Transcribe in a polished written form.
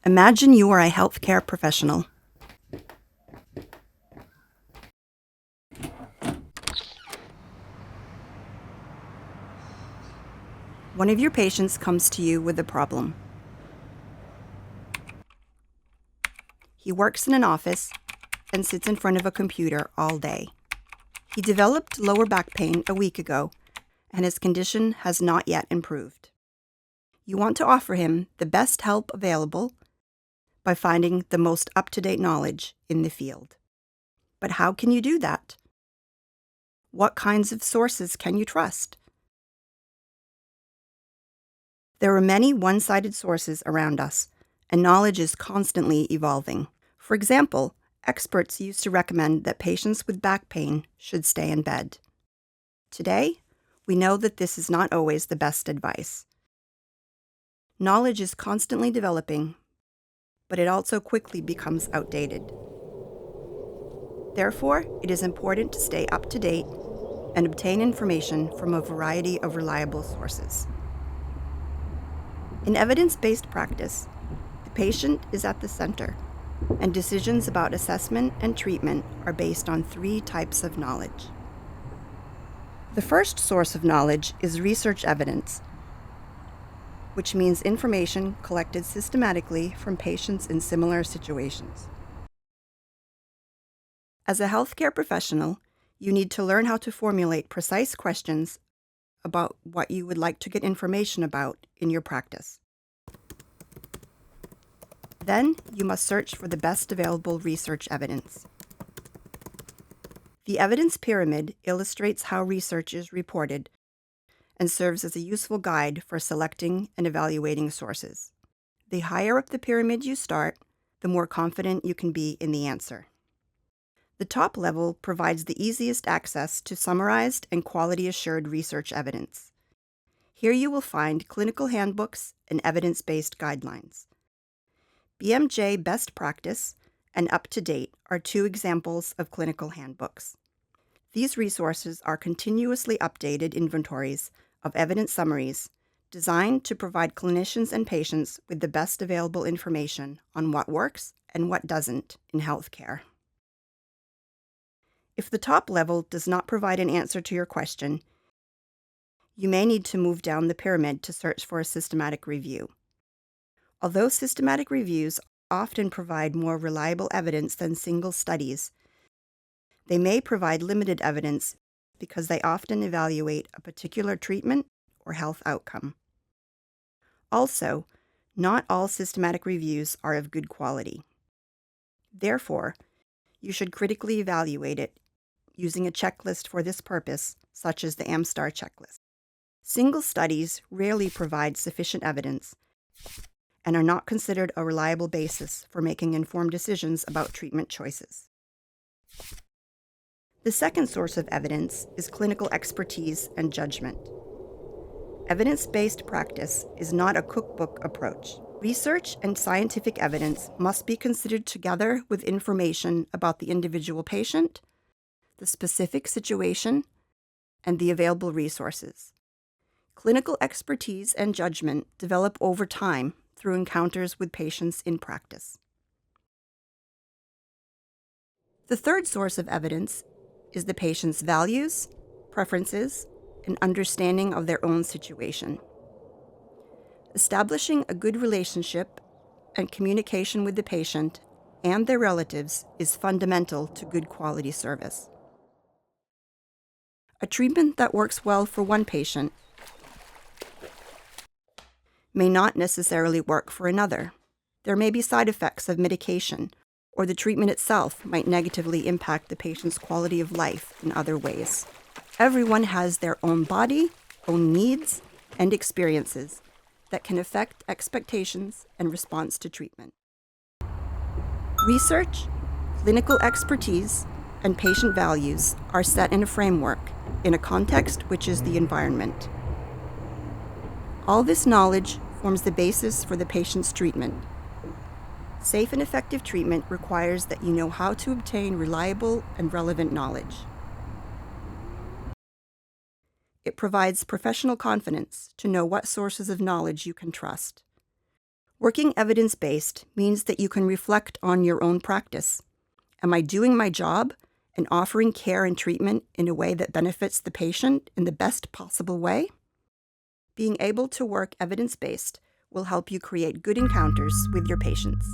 Imagine you are a healthcare professional. One of your patients comes to you with a problem. He works in an office and sits in front of a computer all day. He developed lower back pain a week ago, and his condition has not yet improved. You want to offer him the best help available by finding the most up-to-date knowledge in the field. But how can you do that? What kinds of sources can you trust? There are many one-sided sources around us, and knowledge is constantly evolving. For example, experts used to recommend that patients with back pain should stay in bed. Today, we know that this is not always the best advice. Knowledge is constantly developing, but it also quickly becomes outdated. Therefore, it is important to stay up to date and obtain information from a variety of reliable sources. In evidence-based practice, the patient is at the center, and decisions about assessment and treatment are based on 3 types of knowledge. The first source of knowledge is research evidence, which means information collected systematically from patients in similar situations. As a healthcare professional, you need to learn how to formulate precise questions about what you would like to get information about in your practice. Then, you must search for the best available research evidence. The evidence pyramid illustrates how research is reported and serves as a useful guide for selecting and evaluating sources. The higher up the pyramid you start, the more confident you can be in the answer. The top level provides the easiest access to summarized and quality-assured research evidence. Here you will find clinical handbooks and evidence-based guidelines. BMJ Best Practice and Up to Date are 2 examples of clinical handbooks. These resources are continuously updated inventories of evidence summaries designed to provide clinicians and patients with the best available information on what works and what doesn't in healthcare. If the top level does not provide an answer to your question, you may need to move down the pyramid to search for a systematic review. Although systematic reviews often provide more reliable evidence than single studies, they may provide limited evidence because they often evaluate a particular treatment or health outcome. Also, not all systematic reviews are of good quality. Therefore, you should critically evaluate it using a checklist for this purpose, such as the AmStar checklist. Single studies rarely provide sufficient evidence and are not considered a reliable basis for making informed decisions about treatment choices. The second source of evidence is clinical expertise and judgment. Evidence-based practice is not a cookbook approach. Research and scientific evidence must be considered together with information about the individual patient, the specific situation, and the available resources. Clinical expertise and judgment develop over time through encounters with patients in practice. The third source of evidence is the patient's values, preferences, and understanding of their own situation. Establishing a good relationship and communication with the patient and their relatives is fundamental to good quality service. A treatment that works well for one patient may not necessarily work for another. There may be side effects of medication, or the treatment itself might negatively impact the patient's quality of life in other ways. Everyone has their own body, own needs, and experiences that can affect expectations and response to treatment. Research, clinical expertise, and patient values are set in a framework, in a context which is the environment. All this knowledge forms the basis for the patient's treatment. Safe and effective treatment requires that you know how to obtain reliable and relevant knowledge. It provides professional confidence to know what sources of knowledge you can trust. Working evidence-based means that you can reflect on your own practice. Am I doing my job and offering care and treatment in a way that benefits the patient in the best possible way? Being able to work evidence-based will help you create good encounters with your patients.